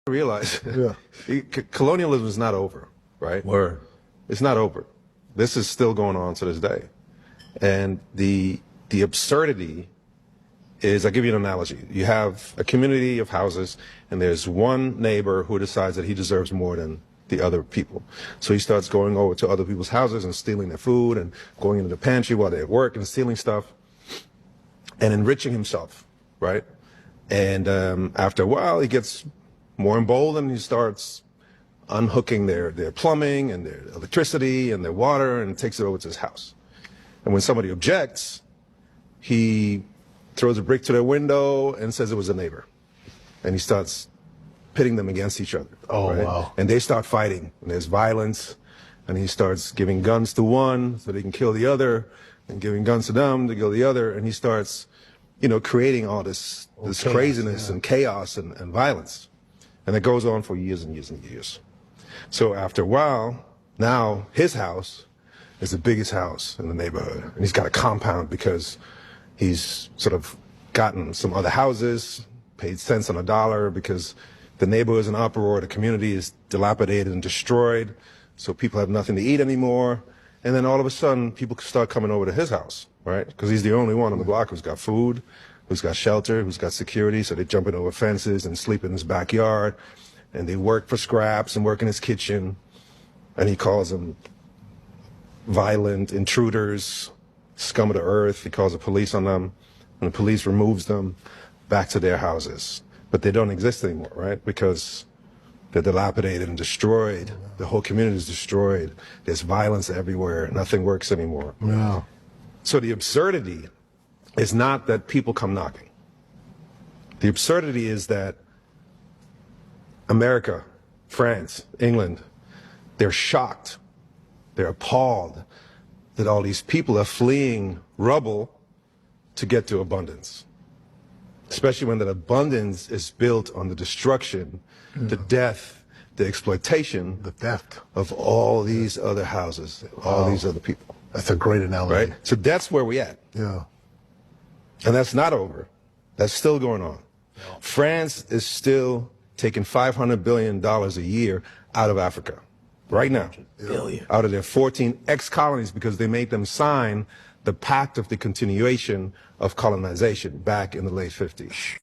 Realize colonialism is not over, right? Word. It's not over. This is still going on to this day. And the absurdity is, I'll give you an analogy. You have a community of houses, and there's one neighbor who decides that he deserves more than the other people. So he starts going over to other people's houses and stealing their food and going into the pantry while they're at work and stealing stuff and enriching himself, right? And after a while, he gets more emboldened. He starts unhooking their plumbing and their electricity and their water and takes it over to his house. And when somebody objects, he throws a brick to their window and says it was a neighbor. And he starts pitting them against each other. Oh, right? wow. And they start fighting, and there's violence, and he starts giving guns to one so they can kill the other, and giving guns to them to kill the other, and he starts, creating all this craziness and chaos and violence. And it goes on for years and years and years. So after a while, now his house is the biggest house in the neighborhood. And he's got a compound because he's sort of gotten some other houses, paid cents on a dollar because the neighborhood is in uproar, the community is dilapidated and destroyed, so people have nothing to eat anymore. And then all of a sudden, people start coming over to his house, right? Because he's the only one on the block who's got food, who's got shelter, who's got security, so they're jumping over fences and sleep in his backyard, and they work for scraps and work in his kitchen, and he calls them violent intruders, scum of the earth. He calls the police on them, and the police removes them back to their houses. But they don't exist anymore, right? Because they're dilapidated and destroyed. The whole community is destroyed. There's violence everywhere. Nothing works anymore. Yeah. So the absurdity is not that people come knocking. The absurdity is that America, France, England, they're shocked, they're appalled that all these people are fleeing rubble to get to abundance. Especially when that abundance is built on the destruction, the death, the exploitation, the theft of all these other houses, all these other people. That's a great analogy. Right? So that's where we're at. Yeah. And that's not over. That's still going on. France is still taking $500 billion a year out of Africa right now. Billion. Out of their 14 ex-colonies because they made them sign the pact of the continuation of colonization back in the late 50s.